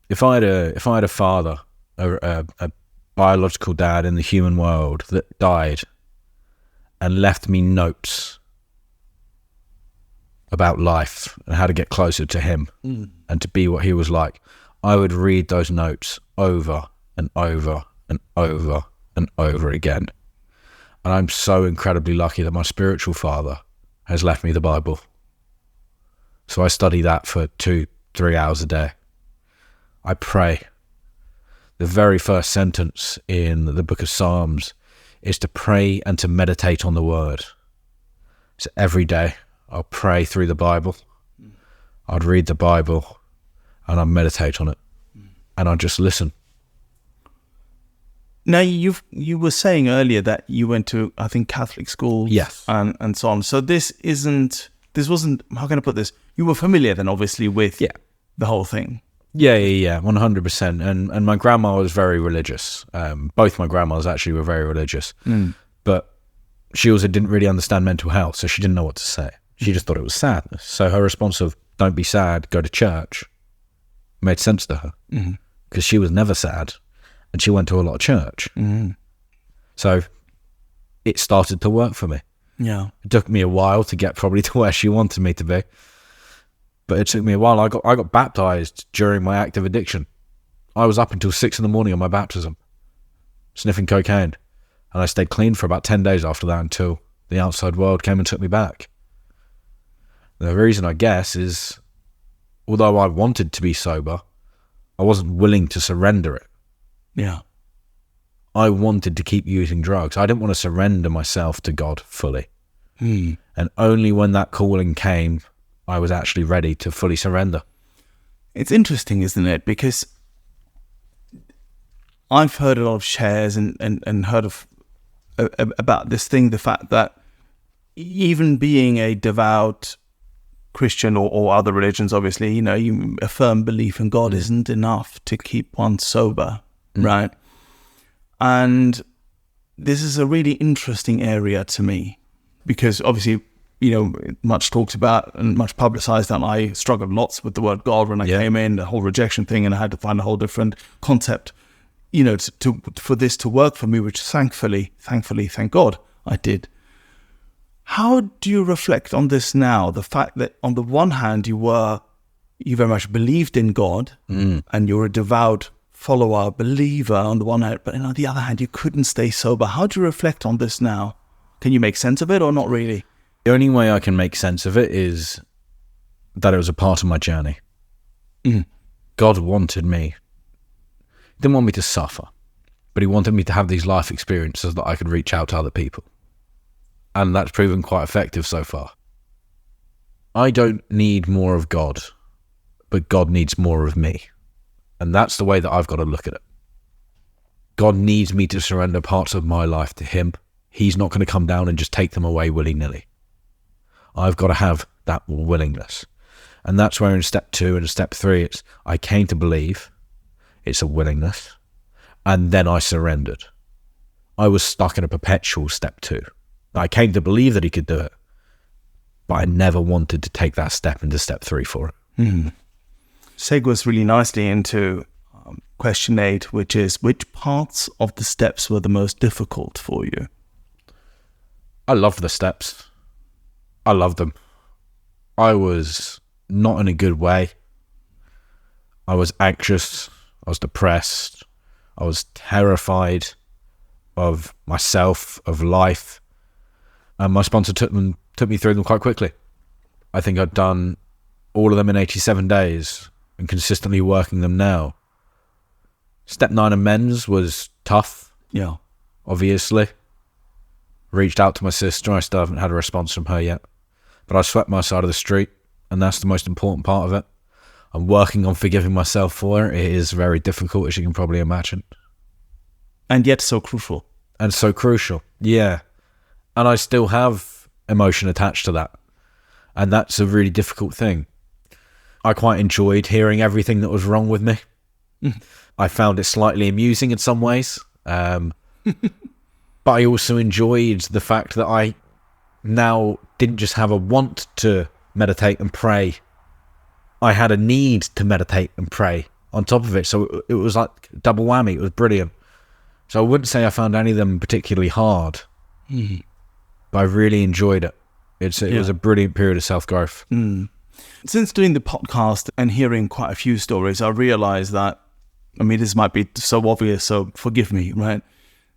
If I had a father, a biological dad in the human world that died and left me notes about life and how to get closer to him and to be what he was like, I would read those notes over and over and over and over again. And I'm so incredibly lucky that my spiritual father has left me the Bible. So I study that for 2-3 hours a day. I pray. The very first sentence in the book of Psalms is to pray and to meditate on the word. So every day I'll pray through the Bible. I'd read the Bible and I'd meditate on it. And I'd just listen. Now, you were saying earlier that you went to, I think, Catholic schools. Yes. And so on. So this wasn't, how can I put this? You were familiar then, obviously, with the whole thing. Yeah, 100%. And my grandma was very religious. Both my grandmas actually were very religious. But she also didn't really understand mental health, so she didn't know what to say. She just thought it was sadness. So her response of, don't be sad, go to church, made sense to her. Because she was never sad, and she went to a lot of church. So it started to work for me. Yeah. It took me a while to get probably to where she wanted me to be. But it took me a while. I got baptized during my active addiction. I was up until 6 a.m. on my baptism, sniffing cocaine. And I stayed clean for about 10 days after that until the outside world came and took me back. The reason, I guess, is although I wanted to be sober, I wasn't willing to surrender it. Yeah. I wanted to keep using drugs. I didn't want to surrender myself to God fully. And only when that calling came, I was actually ready to fully surrender. It's interesting, isn't it? Because I've heard a lot of shares and heard of about this thing, the fact that even being a devout Christian or other religions, obviously, a firm belief in God isn't enough to keep one sober, right? And this is a really interesting area to me because obviously, much talked about and much publicized that I struggled lots with the word God when I came in, the whole rejection thing, and I had to find a whole different concept, for this to work for me, which thankfully, thank God, I did. How do you reflect on this now? The fact that on the one hand, you very much believed in God and you're a devout follower, believer on the one hand, but on the other hand, you couldn't stay sober. How do you reflect on this now? Can you make sense of it or not really? The only way I can make sense of it is that it was a part of my journey. God wanted me. He didn't want me to suffer, but he wanted me to have these life experiences that I could reach out to other people. And that's proven quite effective so far. I don't need more of God, but God needs more of me. And that's the way that I've got to look at it. God needs me to surrender parts of my life to him. He's not going to come down and just take them away willy-nilly. I've got to have that willingness. And that's where in step 2 and step 3, it's I came to believe, it's a willingness, and then I surrendered. I was stuck in a perpetual step 2. I came to believe that he could do it, but I never wanted to take that step into step 3 for it. Segues really nicely into question 8, which is, which parts of the steps were the most difficult for you? I loved the steps. I loved them. I was not in a good way. I was anxious. I was depressed. I was terrified of myself, of life. And my sponsor took me through them quite quickly. I think I'd done all of them in 87 days and consistently working them now. Step 9 amends was tough. Yeah. Obviously. Reached out to my sister. I still haven't had a response from her yet. But I swept my side of the street, and that's the most important part of it. I'm working on forgiving myself for it. It is very difficult, as you can probably imagine. And yet so crucial. And so crucial, yeah. And I still have emotion attached to that. And that's a really difficult thing. I quite enjoyed hearing everything that was wrong with me. I found it slightly amusing in some ways. But I also enjoyed the fact that I now didn't just have a want to meditate and pray. I had a need to meditate and pray on top of it. So it was like double whammy. It was brilliant. So I wouldn't say I found any of them particularly hard, but I really enjoyed it. It was a brilliant period of self-growth. Since doing the podcast and hearing quite a few stories, I realized that, I mean, this might be so obvious, so forgive me, right?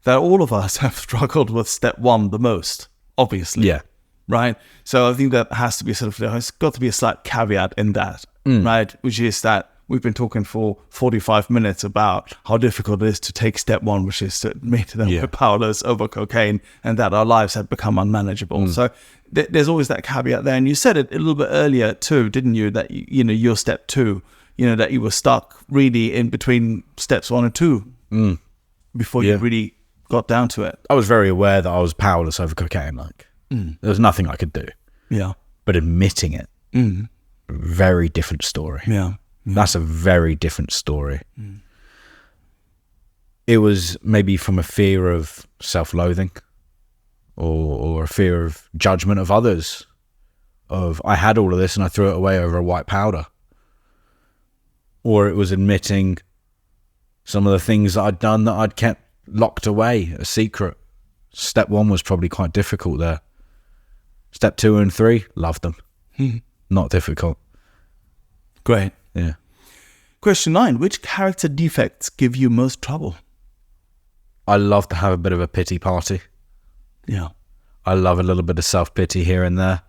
That all of us have struggled with step one the most, obviously. Yeah. Right? So I think that has to be there's got to be a slight caveat in that, right? Which is that we've been talking for 45 minutes about how difficult it is to take step one, which is to admit that we're powerless over cocaine and that our lives have become unmanageable. So there's always that caveat there. And you said it a little bit earlier too, didn't you? That, your step two, that you were stuck really in between steps 1 and 2 before you really got down to it. I was very aware that I was powerless over cocaine. There was nothing I could do. Yeah. But admitting it, very different story. Yeah. That's a very different story. It was maybe from a fear of self-loathing or a fear of judgment of others. I had all of this and I threw it away over a white powder. Or it was admitting some of the things that I'd done that I'd kept locked away, a secret. Step 1 was probably quite difficult there. Step 2 and 3, loved them. Not difficult. Great. Yeah. Question 9, which character defects give you most trouble? I love to have a bit of a pity party. Yeah. I love a little bit of self-pity here and there.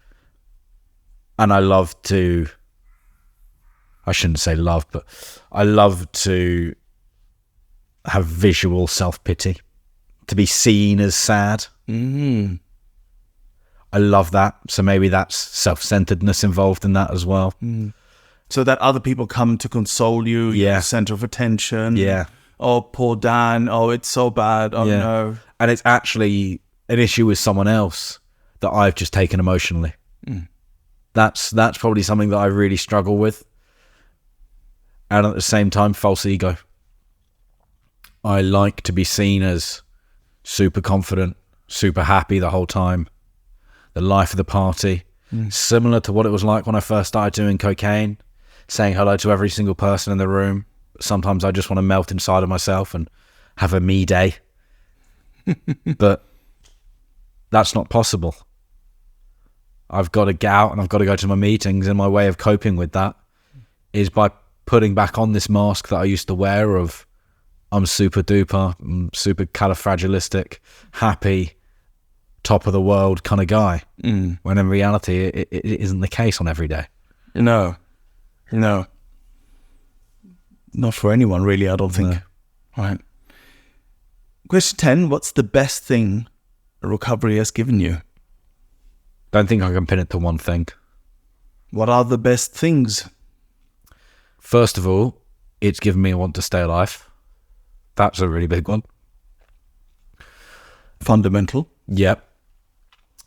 And I love to, I shouldn't say love, but I love to have visual self-pity, to be seen as sad. I love that. So maybe that's self-centeredness involved in that as well. So that other people come to console you, you're the center of attention. Yeah. Oh, poor Dan. Oh, it's so bad. Oh, no. And it's actually an issue with someone else that I've just taken emotionally. That's probably something that I really struggle with. And at the same time, false ego. I like to be seen as super confident, super happy the whole time. The life of the party. Similar to what it was like when I first started doing cocaine, saying hello to every single person in the room. Sometimes I just want to melt inside of myself and have a me day. But that's not possible. I've got to get out and I've got to go to my meetings, and my way of coping with that is by putting back on this mask that I used to wear of I'm super duper, I'm super califragilistic, happy, top of the world kind of guy. When in reality, it isn't the case on every day. No. Not for anyone, really, I don't think. No. Right. Question 10, what's the best thing recovery has given you? Don't think I can pin it to one thing. What are the best things? First of all, it's given me a want to stay alive. That's a really big one. Fundamental. Yep.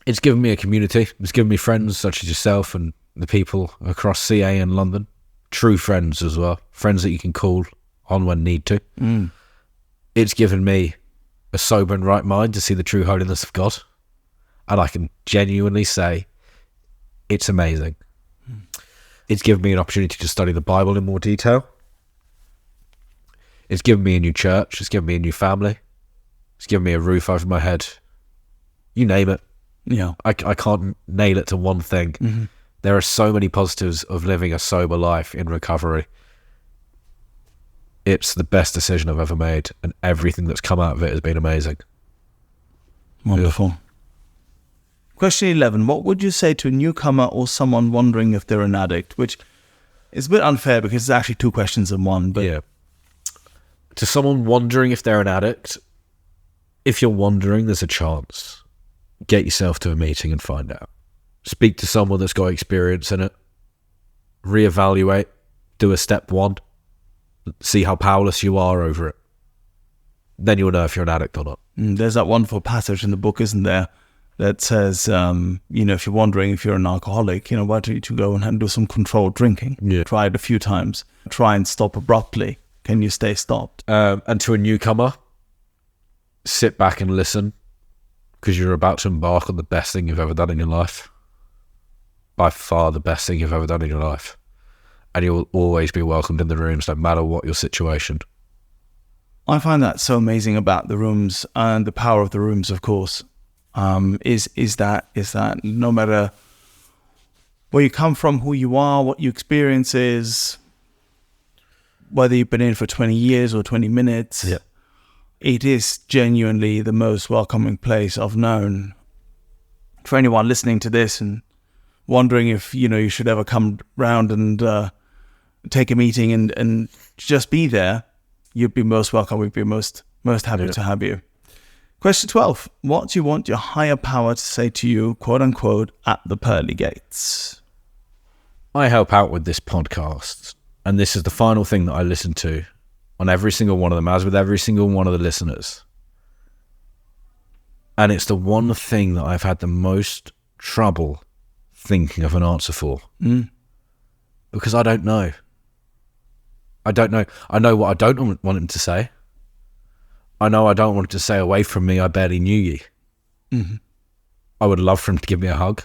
It's given me a community. It's given me friends such as yourself and the people across CA and London. True friends as well. Friends that you can call on when need to. It's given me a sober and right mind to see the true holiness of God. And I can genuinely say it's amazing. It's given me an opportunity to study the Bible in more detail. It's given me a new church. It's given me a new family. It's given me a roof over my head. You name it. Yeah. I can't nail it to one thing. There are so many positives of living a sober life in recovery. It's the best decision I've ever made, and everything that's come out of it has been amazing. Wonderful. Question 11, what would you say to a newcomer or someone wondering if they're an addict? Which is a bit unfair because it's actually 2 questions in one. But yeah. To someone wondering if they're an addict, if you're wondering, there's a chance. Get yourself to a meeting and find out. Speak to someone that's got experience in it. Reevaluate. Do a step 1. See how powerless you are over it. Then you'll know if you're an addict or not. There's that wonderful passage in the book, isn't there, that says, if you're wondering if you're an alcoholic, why don't you go and do some controlled drinking? Yeah. Try it a few times. Try and stop abruptly. can you stay stopped? And to a newcomer, sit back and listen, because you're about to embark on the best thing you've ever done in your life. By far the best thing you've ever done in your life. And you'll always be welcomed in the rooms, no matter what your situation. I find that so amazing about the rooms, and the power of the rooms, of course, is that no matter where you come from, who you are, what your experience is, whether you've been in for 20 years or 20 minutes, it is genuinely the most welcoming place I've known. For anyone listening to this and wondering if, you should ever come round and take a meeting and just be there, you'd be most welcome. We'd be most happy to have you. Question 12. What do you want your higher power to say to you, quote unquote, at the pearly gates? I help out with this podcast, and this is the final thing that I listen to on every single one of them, as with every single one of the listeners. And it's the one thing that I've had the most trouble thinking of an answer for. Because I don't know. I know what I don't want him to say. I know I don't want him to say, away from me, I barely knew ye. Mm-hmm. I would love for him to give me a hug.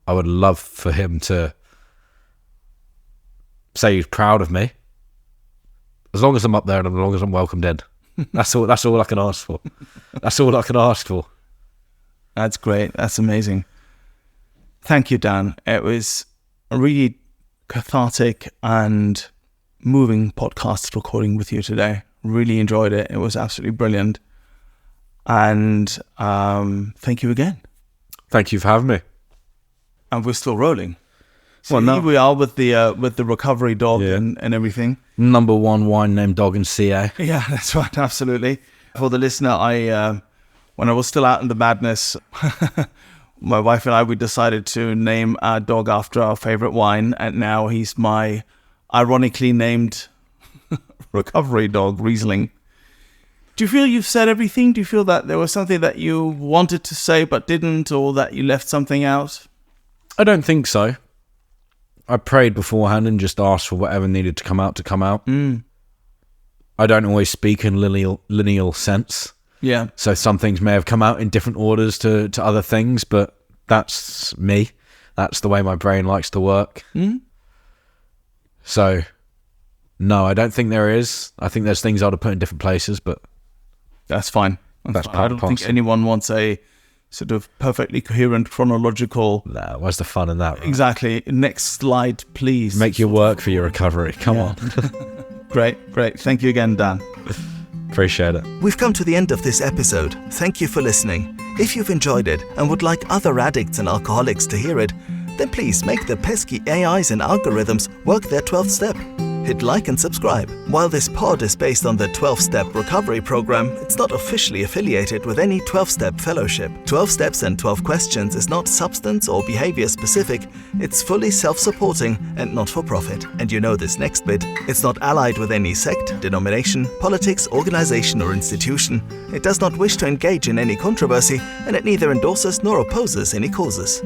I would love for him to say he's proud of me. As long as I'm up there and as long as I'm welcomed in. That's all I can ask for. That's all I can ask for. That's great. That's amazing. Thank you, Dan. It was a really cathartic and moving podcast recording with you today. Really enjoyed it. It was absolutely brilliant. And thank you again. Thank you for having me. And we're still rolling. So Well, no. here we are with the recovery dog and everything. Number one wine named dog in CA. Yeah, that's right. Absolutely. For the listener, when I was still out in the madness, my wife and we decided to name our dog after our favorite wine. And now he's my ironically named recovery dog, Riesling. Do you feel you've said everything? Do you feel that there was something that you wanted to say but didn't, or that you left something out? I don't think so. I prayed beforehand and just asked for whatever needed to come out. I don't always speak in lineal sense. Yeah. So some things may have come out in different orders to other things, but that's me. That's the way my brain likes to work. So, no, I don't think there is. I think there's things I would have put in different places, but That's fine. That's fine. I don't think anyone wants a sort of perfectly coherent chronological... nah, what's the fun in that? Right? Exactly. Next slide, please. Make your work for your recovery. Come on. Great. Thank you again, Dan. Appreciate it. We've come to the end of this episode. Thank you for listening. If you've enjoyed it and would like other addicts and alcoholics to hear it, then please make the pesky AIs and algorithms work their 12th step. Hit like and subscribe. While this pod is based on the 12-step recovery program, it's not officially affiliated with any 12-step fellowship. 12 steps and 12 questions is not substance or behavior specific. It's fully self-supporting and not for profit. And you know this next bit. It's not allied with any sect, denomination, politics, organization or institution. It does not wish to engage in any controversy, and it neither endorses nor opposes any causes.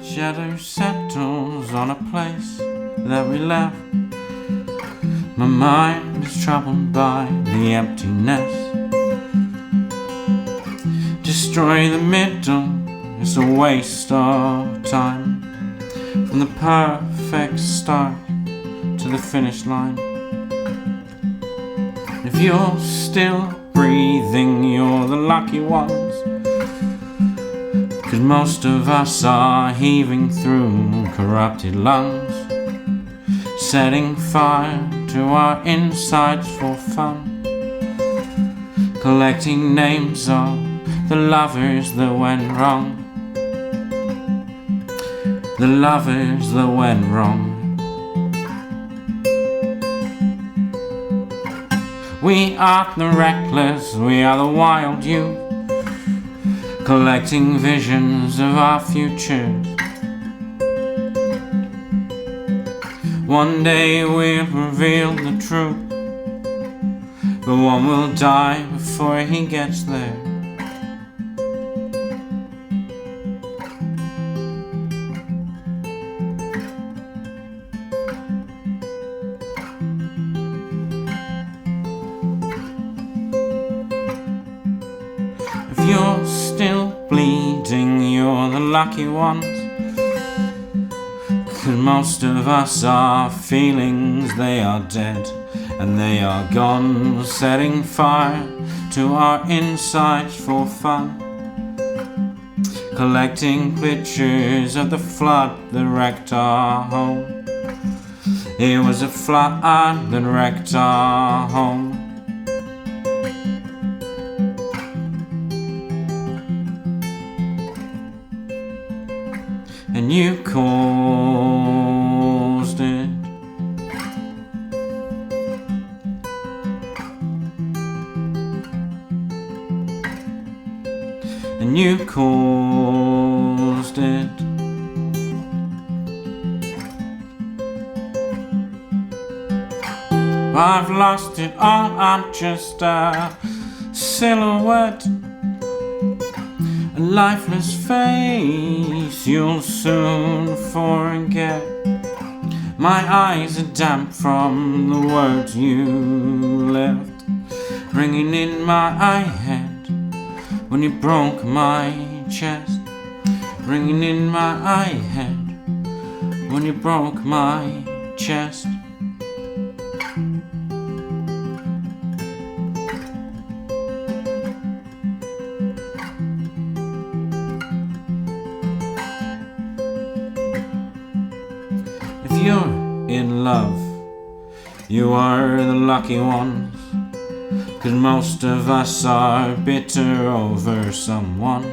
Shadow settles on a place that we left. My mind is troubled by the emptiness. Destroy the middle, it's a waste of time. From the perfect start to the finish line. If you're still breathing, you're the lucky ones. 'Cause most of us are heaving through corrupted lungs, setting fire to our insides for fun, collecting names of the lovers that went wrong, the lovers that went wrong. We are the reckless, we are the wild youth, collecting visions of our futures. One day we'll reveal the truth, but one will die before he gets there. lucky ones. 'Cause most of us, our feelings, they are dead, and they are gone, setting fire to our insides for fun. Collecting pictures of the flood that wrecked our home. It was a flood that wrecked our home. And you caused it. And you caused it. I've lost it all, I'm just a silhouette, a lifeless face you'll soon forget. My eyes are damp from the words you left, ringing in my head when you broke my chest, ringing in my head when you broke my chest. If you're in love, you are the lucky ones. 'Cause most of us are bitter over someone,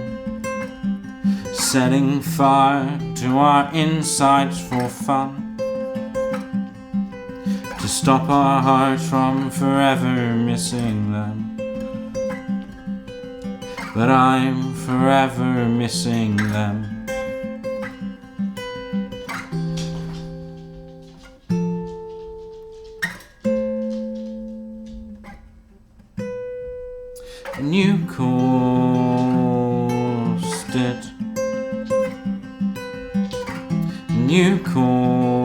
setting fire to our insides for fun, to stop our hearts from forever missing them. But I'm forever missing them. And you caused it. And you caused